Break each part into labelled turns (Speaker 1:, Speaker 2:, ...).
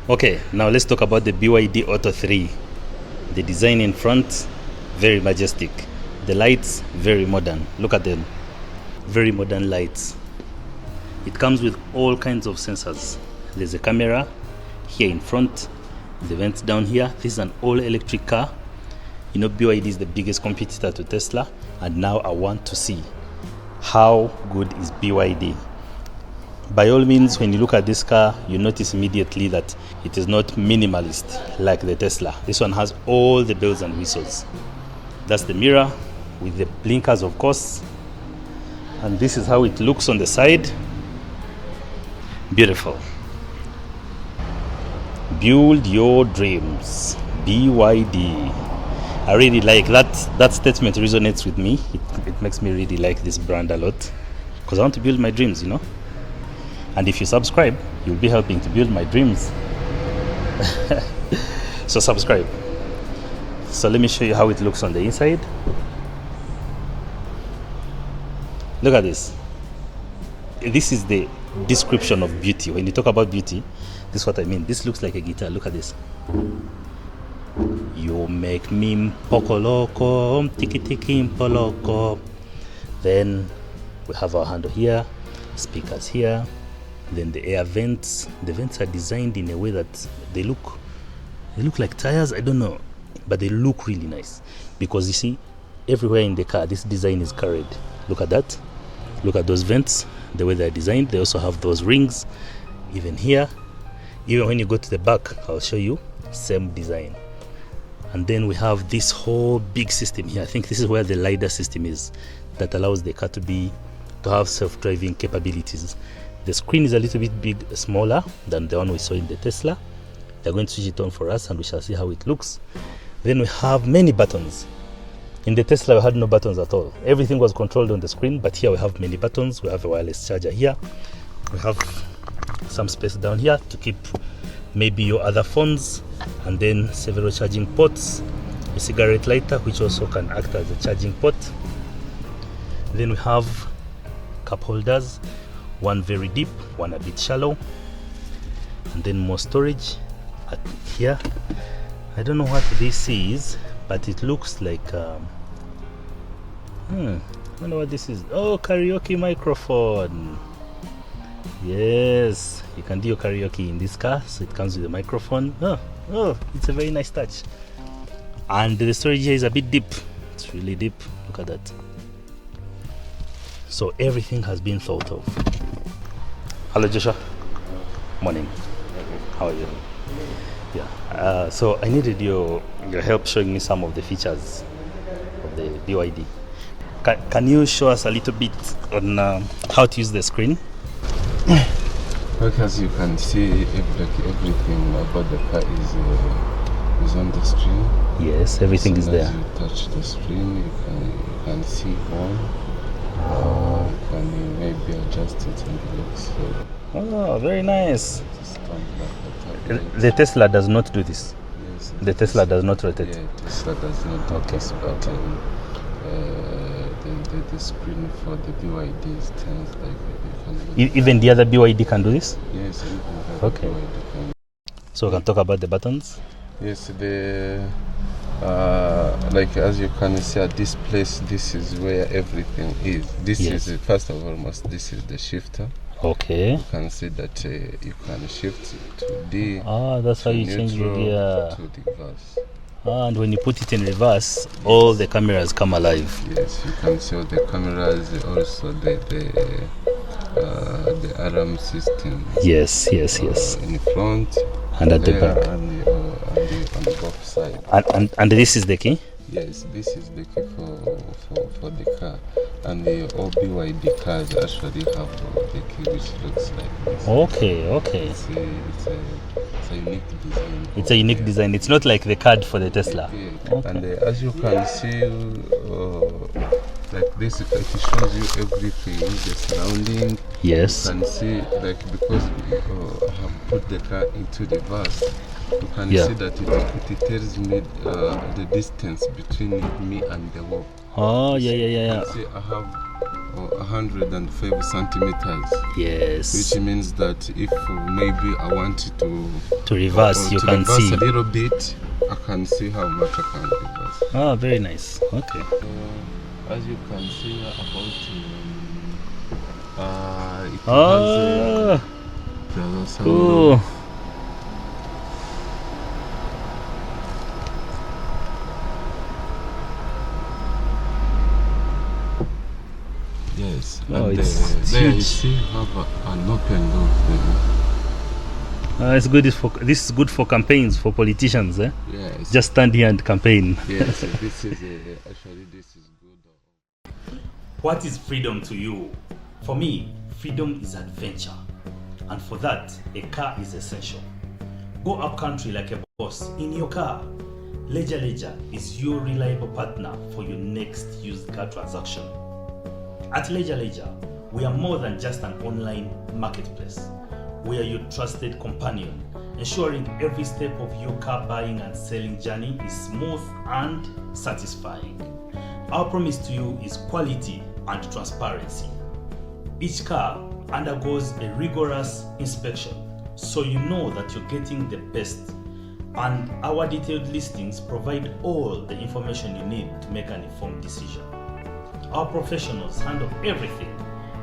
Speaker 1: Okay, now let's talk about the BYD Atto 3. The design in front, very majestic. The lights, very modern. Look at them. Very modern lights. It comes with all kinds of sensors. There's a camera here in front, the vents down here. This is an all-electric car. You know, BYD is the biggest competitor to Tesla, and now I want to see how good is BYD. By all means, when you look at this car, you notice immediately that it is not minimalist like the Tesla. This one has all the bells and whistles. That's the mirror with the blinkers, of course. And this is how it looks on the side. Beautiful. Build your dreams. BYD. I really like that statement. Resonates with me. It makes me really like this brand a lot, because I want to build my dreams, you know. And if you subscribe, you'll be helping to build my dreams. So subscribe. So let me show you how it looks on the inside. Look at this. This is the description of beauty. When you talk about beauty, this is what I mean. This looks like a guitar. Look at this. You make me poco loco, tiki tiki loco. Then we have our handle here, speakers here. Then the air vents. The vents are designed in a way that they look like tires. I don't know, but they look really nice, because you see, everywhere in the car, this design is carried. Look at that. Look at those vents, the way they're designed. They also have those rings, even here. Even when you go to the back, I'll show you, same design. And then we have this whole big system here. I think this is where the LiDAR system is, that allows the car to have self-driving capabilities. The screen is a little bit smaller than the one we saw in the Tesla. They're going to switch it on for us, and we shall see how it looks. Then we have many buttons. In the Tesla, we had no buttons at all. Everything was controlled on the screen, but here we have many buttons. We have a wireless charger here. We have some space down here to keep maybe your other phones, and then several charging ports. A cigarette lighter, which also can act as a charging port. Then we have cup holders. One very deep, one a bit shallow, and then more storage at here. I don't know what this is, but it looks like I don't know what this is. Oh, karaoke microphone. Yes, you can do your karaoke in this car, so it comes with a microphone. Oh, it's a very nice touch. And the storage here is a bit deep. It's really deep. Look at that. So everything has been thought of. Hello, Joshua. Morning. How are you? Yeah. So I needed your help showing me some of the features of the BYD. Can you show us a little bit on how to use the screen?
Speaker 2: As you can see, everything about the car is on the screen.
Speaker 1: Yes, everything is there.
Speaker 2: As you touch the screen, you can see one. You can maybe adjust it, and it looks.
Speaker 1: Oh, very nice. The Tesla does not do this.
Speaker 2: Yes,
Speaker 1: the Tesla does not rotate.
Speaker 2: Yeah, Tesla does not do this, but the screen for the BYD is turned like you can.
Speaker 1: Even the other BYD can do this?
Speaker 2: Yes,
Speaker 1: okay. BYD can. So we can talk about the buttons?
Speaker 2: Yes, like as you can see at this place, this is where everything is. This is first of all, this is the shifter.
Speaker 1: Okay.
Speaker 2: You can see that you can shift to D.
Speaker 1: That's how you change the gear.
Speaker 2: To reverse.
Speaker 1: And when you put it in reverse, all the cameras come alive.
Speaker 2: Yes, you can see all the cameras, also the alarm system.
Speaker 1: Yes.
Speaker 2: In front
Speaker 1: and at the back.
Speaker 2: And on both sides.
Speaker 1: And this is the key?
Speaker 2: Yes, this is the key for the car. And all BYD cars actually have the key, which looks like this.
Speaker 1: Okay.
Speaker 2: It's a unique design.
Speaker 1: It's a unique design. It's not like the card for the Tesla.
Speaker 2: Okay. And as you can see, like this, it shows you everything, the surrounding.
Speaker 1: Yes.
Speaker 2: You can see, like, because I have put the car into the reverse, you can see that it tells me the distance between me and the wall.
Speaker 1: Oh, yeah.
Speaker 2: You can see I have 105 centimeters.
Speaker 1: Yes.
Speaker 2: Which means that if maybe I wanted to
Speaker 1: reverse, you
Speaker 2: to
Speaker 1: can
Speaker 2: reverse
Speaker 1: see
Speaker 2: a little bit, I can see how much I can reverse.
Speaker 1: Oh, very nice. Okay.
Speaker 2: As you can see about it has some
Speaker 1: cool.
Speaker 2: Yes,
Speaker 1: oh,
Speaker 2: and
Speaker 1: it's
Speaker 2: there
Speaker 1: huge.
Speaker 2: you see have an open roof.
Speaker 1: It's good. This is good for campaigns for politicians.
Speaker 2: Yes.
Speaker 1: Just stand here and campaign.
Speaker 2: Yes, this is actually this is good.
Speaker 1: What is freedom to you? For me, freedom is adventure, and for that, a car is essential. Go up country like a boss in your car. Leisure is your reliable partner for your next used car transaction. At Leisure, we are more than just an online marketplace. We are your trusted companion, ensuring every step of your car buying and selling journey is smooth and satisfying. Our promise to you is quality and transparency. Each car undergoes a rigorous inspection, so you know that you're getting the best, and our detailed listings provide all the information you need to make an informed decision. Our professionals handle everything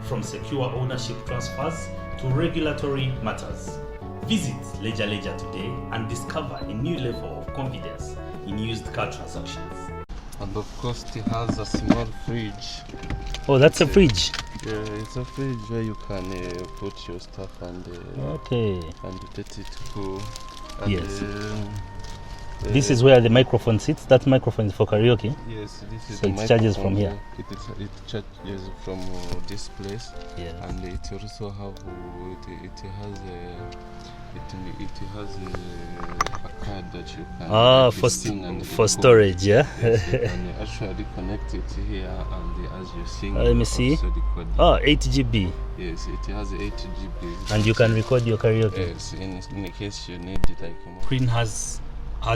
Speaker 1: from secure ownership transfers to regulatory matters. Visit Leisure today and discover a new level of confidence in used car transactions.
Speaker 2: And of course it has a small fridge.
Speaker 1: Oh, that's a fridge.
Speaker 2: Yeah, it's a fridge where you can put your stuff and
Speaker 1: okay.
Speaker 2: And let it cool. And,
Speaker 1: yes. This is where the microphone sits. That microphone is for karaoke.
Speaker 2: Yes, this is.
Speaker 1: So it charges from here.
Speaker 2: It charges from this place.
Speaker 1: Yeah.
Speaker 2: And it also have it has a card that you can
Speaker 1: for storage, yeah.
Speaker 2: Yes, you can actually connect it here, and as you sing,
Speaker 1: let me see. 8 GB.
Speaker 2: Yes, it has 8 GB.
Speaker 1: And you can record your karaoke.
Speaker 2: Yes, in case you need it, like
Speaker 1: screen has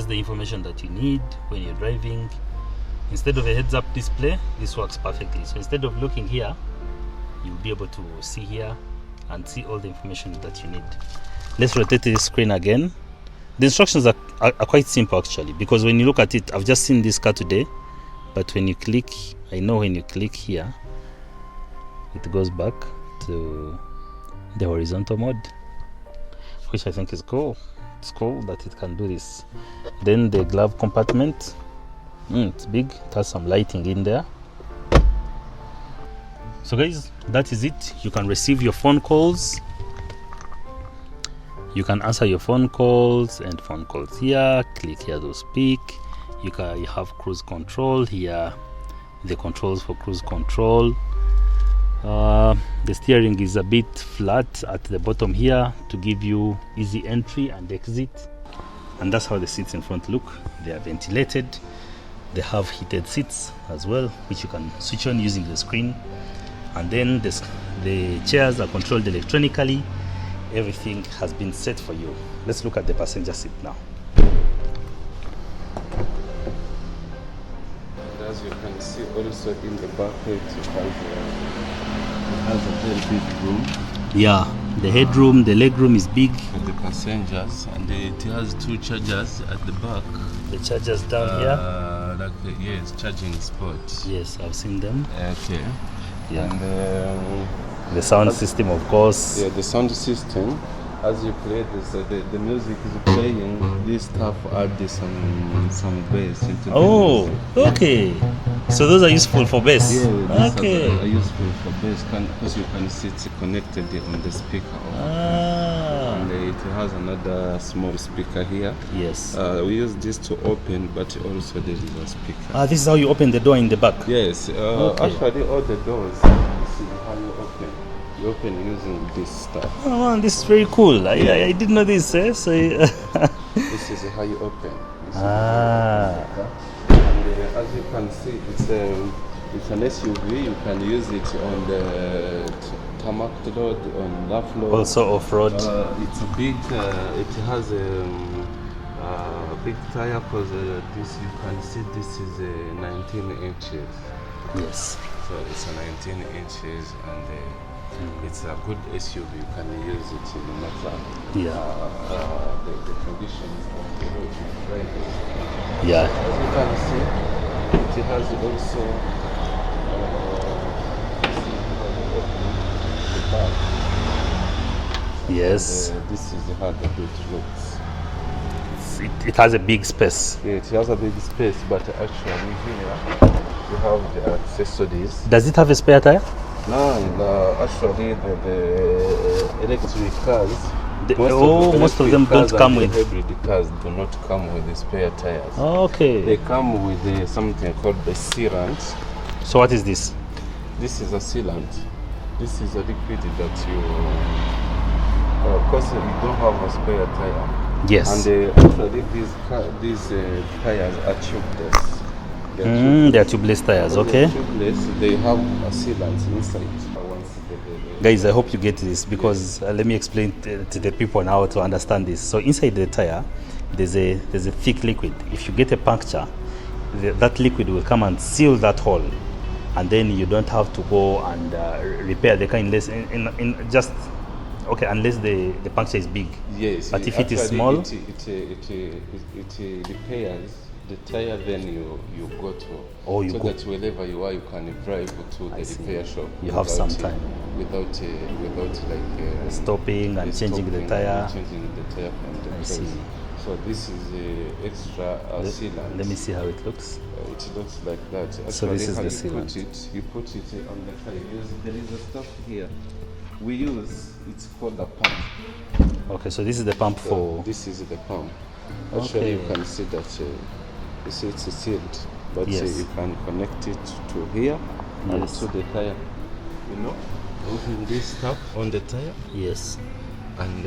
Speaker 1: the information that you need when you're driving. Instead of a heads-up display, this works perfectly. So instead of looking here, you'll be able to see here and see all the information that you need. Let's rotate this screen again. The instructions are quite simple actually, because when you look at it, I've just seen this car today, but when you click, I know when you click here, it goes back to the horizontal mode, which I think is cool. It's cool that it can do this. Then the glove compartment, it's big, it has some lighting in there. So guys, that is it. You can receive your phone calls, you can answer your phone calls and phone calls here. Click here to speak. You have cruise control here, the controls for cruise control. The steering is a bit flat at the bottom here to give you easy entry and exit. And that's how the seats in front look. They are ventilated. They have heated seats as well, which you can switch on using the screen. And then the chairs are controlled electronically. Everything has been set for you. Let's look at the passenger seat now.
Speaker 2: And as you can see also in the back, it has a very big room.
Speaker 1: Yeah, the headroom, the legroom is big.
Speaker 2: For the passengers, and it has 2 chargers at the back.
Speaker 1: The chargers down here?
Speaker 2: Yes, charging spots.
Speaker 1: Yes, I've seen them.
Speaker 2: Okay.
Speaker 1: Yeah.
Speaker 2: And
Speaker 1: the sound system, of course.
Speaker 2: Yeah, the sound system. As you play this, the music is playing. This stuff adds some bass into the music.
Speaker 1: Okay. So those are useful for bass.
Speaker 2: Yeah,
Speaker 1: okay.
Speaker 2: Are useful for bass because you can see it's connected on the speaker. And it has another small speaker here.
Speaker 1: Yes.
Speaker 2: We use this to open, but also there is a speaker.
Speaker 1: This is how you open the door in the back.
Speaker 2: Yes. Actually, all the doors. This is how you open. You open using this stuff.
Speaker 1: Oh man, this is very cool. I didn't know this. So
Speaker 2: this is how you open. And as you can see, it's an SUV. You can use it on the tarmac road, on rough road.
Speaker 1: Also off-road.
Speaker 2: It's a big. It has a big tire because this you can see this is 19 inches.
Speaker 1: Yes.
Speaker 2: So it's a 19 inches and it's a good SUV. You can use it no matter the conditions of the road you drive it.
Speaker 1: Yeah.
Speaker 2: As you can see, it has also the back.
Speaker 1: Yes.
Speaker 2: And, this is how the boot looks.
Speaker 1: It has a big space.
Speaker 2: Yeah, it has a big space, but actually here you have the accessories.
Speaker 1: Does it have a spare tire?
Speaker 2: No, actually the electric cars,
Speaker 1: most of them don't come with.
Speaker 2: Hybrid cars do not come with the spare tires.
Speaker 1: Okay.
Speaker 2: They come with something called the sealant.
Speaker 1: So what is this?
Speaker 2: This is a sealant. This is a liquid that you, because you don't have a spare tire.
Speaker 1: Yes.
Speaker 2: And actually these tires are tubeless.
Speaker 1: They are tubeless tires, okay.
Speaker 2: Tubeless, they have a sealant inside.
Speaker 1: Guys, I hope you get this because let me explain to the people now to understand this. So inside the tire, there's a thick liquid. If you get a puncture, that liquid will come and seal that hole, and then you don't have to go and repair the car unless unless the puncture is big.
Speaker 2: Yes.
Speaker 1: But if it is small,
Speaker 2: it repairs the tire, then you go to. That wherever you are, you can drive to the repair shop.
Speaker 1: You have some time
Speaker 2: without
Speaker 1: stopping and changing the tire.
Speaker 2: Changing the tire from the place.
Speaker 1: See.
Speaker 2: So this is the extra sealant.
Speaker 1: Let me see how it looks.
Speaker 2: It looks like that. Actually,
Speaker 1: so this is the
Speaker 2: sealant. You put it on the tire. There is a stuff here we use. It's called a pump.
Speaker 1: Okay, so this is the pump for.
Speaker 2: This is the pump. Actually, you can see that. You see it's sealed, but you can connect it to here and to the tire. You know, open this stuff on the tire.
Speaker 1: Yes.
Speaker 2: And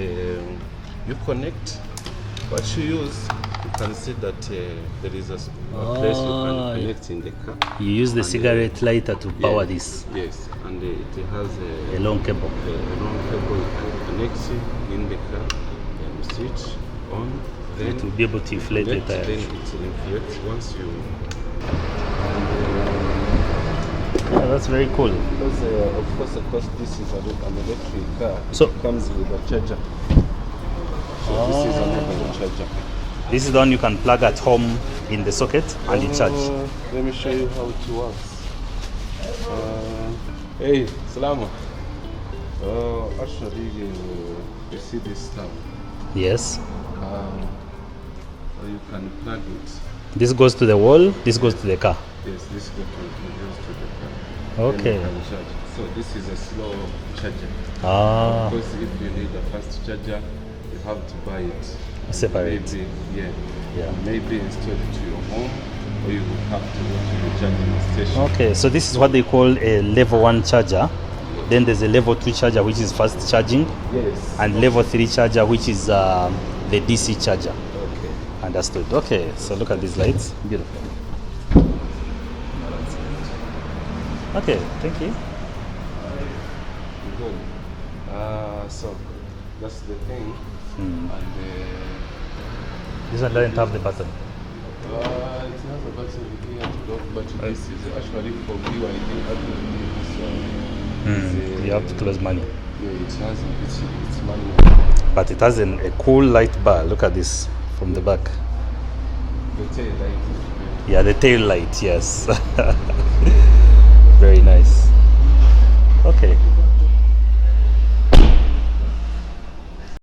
Speaker 2: you connect. What you use, you can see that there is a place you can connect in the car.
Speaker 1: You use the cigarette lighter to power this.
Speaker 2: Yes, and it has
Speaker 1: a long cable.
Speaker 2: A long cable you can connect in the car and switch on. Then
Speaker 1: it will be able to inflate the tire.
Speaker 2: Then it inflates once you.
Speaker 1: That's very cool.
Speaker 2: Because of course, this is an electric car.
Speaker 1: So
Speaker 2: it comes with a charger. So this is another charger.
Speaker 1: This is the one you can plug at home in the socket and it charge.
Speaker 2: Let me show you how it works. Hey, Salama. Actually, you see this stuff.
Speaker 1: Yes.
Speaker 2: You can plug it.
Speaker 1: This goes to the wall, this goes to the car.
Speaker 2: Yes, this goes to the car.
Speaker 1: Okay.
Speaker 2: So this is a slow charger.
Speaker 1: Because
Speaker 2: if you need a fast charger, you have to buy it
Speaker 1: separate.
Speaker 2: Maybe install it to your home, or you will have to go to the charging station.
Speaker 1: Okay, so this is what they call a level 1 charger. Then there's a level 2 charger, which is fast charging.
Speaker 2: Yes.
Speaker 1: And level 3 charger, which is the DC charger.
Speaker 2: Okay.
Speaker 1: Understood. Okay, so look at these lights. Beautiful. Okay, thank you.
Speaker 2: Good. So that's the thing. And
Speaker 1: this one doesn't have the button.
Speaker 2: It has a button here to lock, but this is actually for BYD Atto.
Speaker 1: You have to close manual.
Speaker 2: Yeah, it has it's manual.
Speaker 1: But it has a cool light bar. Look at this from the back.
Speaker 2: The tail light.
Speaker 1: Yeah, the tail light, yes. Very nice. Okay.